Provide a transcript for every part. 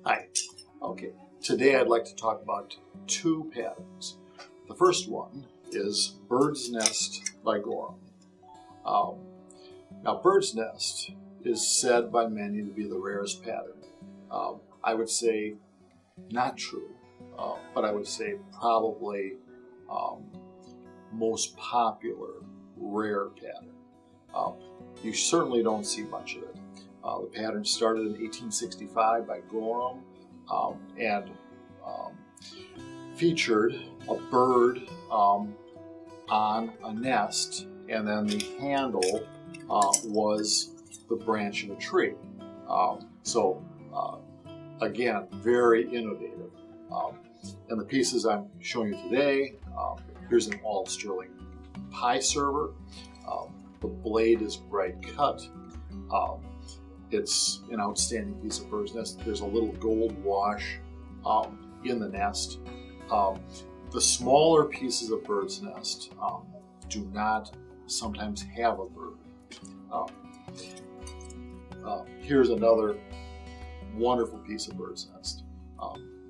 Hi. Okay, today I'd like to talk about two patterns. The first one is Bird's Nest by Gorham. Now, Bird's Nest is said by many to be the rarest pattern. I would say not true, but I would say probably most popular rare pattern. You certainly don't see much of it. The pattern started in 1865 by Gorham and featured a bird on a nest, and then the handle was the branch of a tree. Again, very innovative. And the pieces I'm showing you today, here's an all sterling pie server. The blade is bright cut. It's an outstanding piece of bird's nest. There's a little gold wash in the nest. The smaller pieces of bird's nest do not sometimes have a bird. Here's another wonderful piece of bird's nest.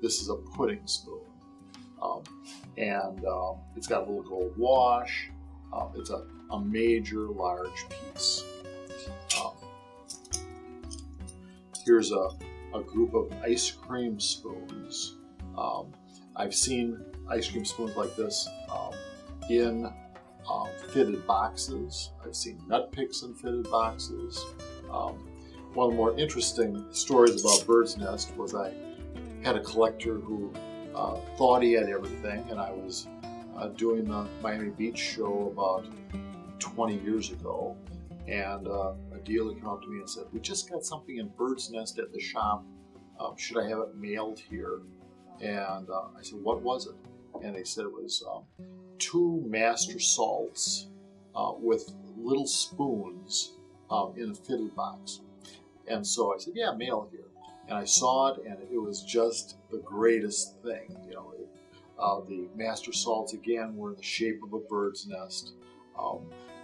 This is a pudding spoon, and it's got a little gold wash. It's a major large piece. Here's a group of ice cream spoons. I've seen ice cream spoons like this in fitted boxes. I've seen nut picks in fitted boxes. One of the more interesting stories about Bird's Nest was I had a collector who thought he had everything, and I was doing the Miami Beach show about 20 years ago, and a dealer came up to me and said, "We just got something in Bird's Nest at the shop. Should I have it mailed here?" And I said, "What was it?" And they said it was 2 master salts with little spoons in a fitted box. And so I said, "Yeah, mail here." And I saw it, and it was just the greatest thing. You know, the master salts again were in the shape of a bird's nest.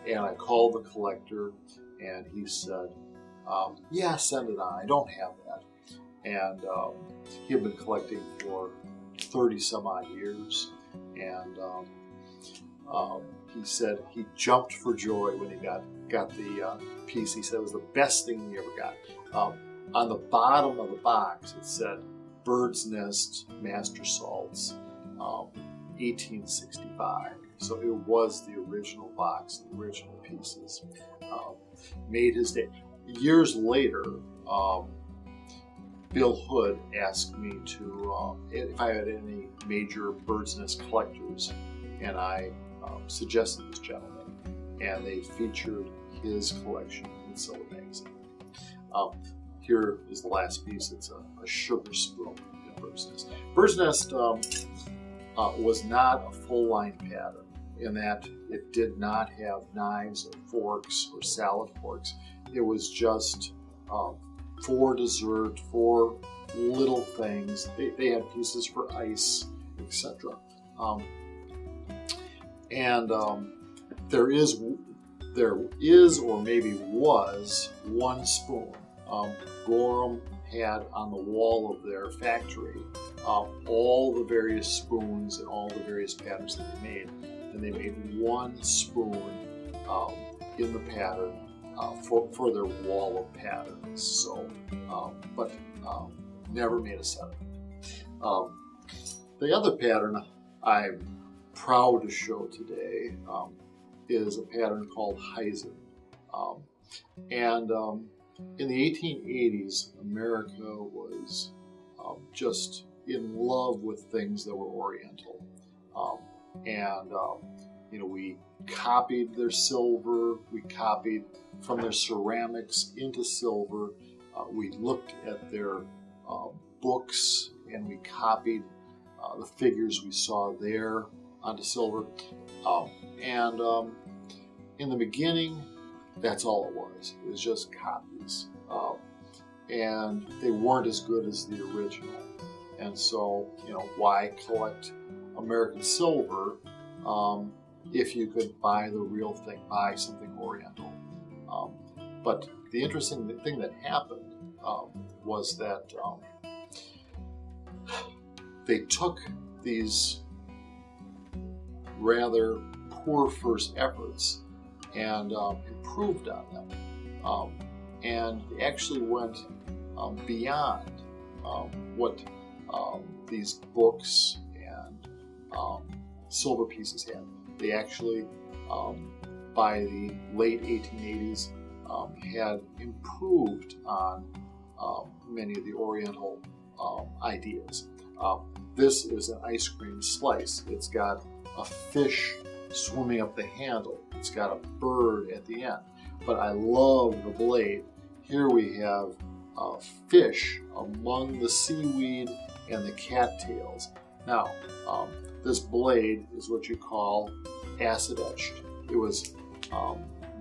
And I called the collector, and he said, "Yeah, send it on. I don't have that." And he had been collecting for 30 some odd years, and he said he jumped for joy when he got the piece. He said it was the best thing he ever got. On the bottom of the box, it said Bird's Nest Master Salts, 1865. So it was the original box, the original pieces. Made his day. Years later, Bill Hood asked me to, if I had any major bird's nest collectors, and I suggested this gentleman, and they featured his collection in Silver Magazine. Here is the last piece. It's a sugar spoon in Bird's Nest. Bird's Nest was not a full-line pattern in that it did not have knives or forks or salad forks. It was just for dessert, for little things. They had pieces for ice, etc. There is or maybe was one spoon. Gorham had on the wall of their factory all the various spoons and all the various patterns that they made, and they made one spoon in the pattern for their wall of patterns. So, but never made a set. The other pattern I'm proud to show today is a pattern called Hizen. In the 1880s, America was just in love with things that were Oriental. We copied their silver, we copied from their ceramics into silver. We looked at their books, and we copied the figures we saw there onto silver. In the beginning, that's all it was. It was just copies. And they weren't as good as the original. And so, why collect American silver if you could buy the real thing, buy something Oriental? But the interesting thing that happened was that they took these rather poor first efforts and improved on them. And they actually went beyond what these books and silver pieces had. They actually, by the late 1880s, had improved on many of the Oriental ideas. This is an ice cream slice. It's got a fish swimming up the handle. It's got a bird at the end. But I love the blade. Here we have fish among the seaweed and the cattails. Now, this blade is what you call acid etched. It was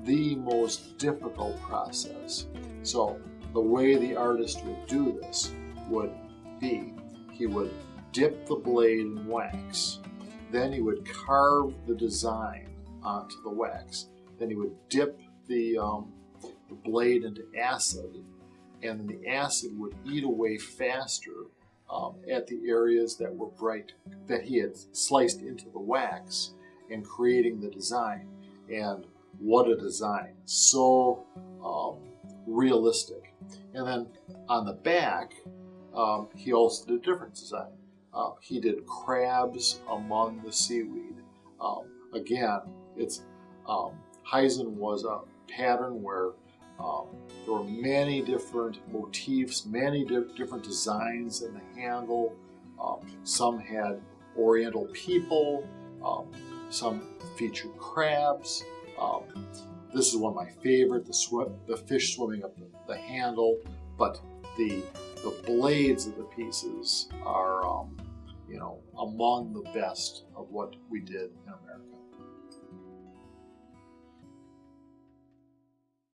the most difficult process. So the way the artist would do this would be, he would dip the blade in wax, then he would carve the design onto the wax, then he would dip the blade into acid, and then the acid would eat away faster at the areas that were bright, that he had sliced into the wax, and creating the design. And what a design, so realistic. And then on the back, he also did a different design. He did crabs among the seaweed. Again, it's Hizen was a pattern where there were many different motifs, many different designs in the handle. Some had Oriental people, some featured crabs. This is one of my favorite, the fish swimming up the handle, but the blades of the pieces are, among the best of what we did in America.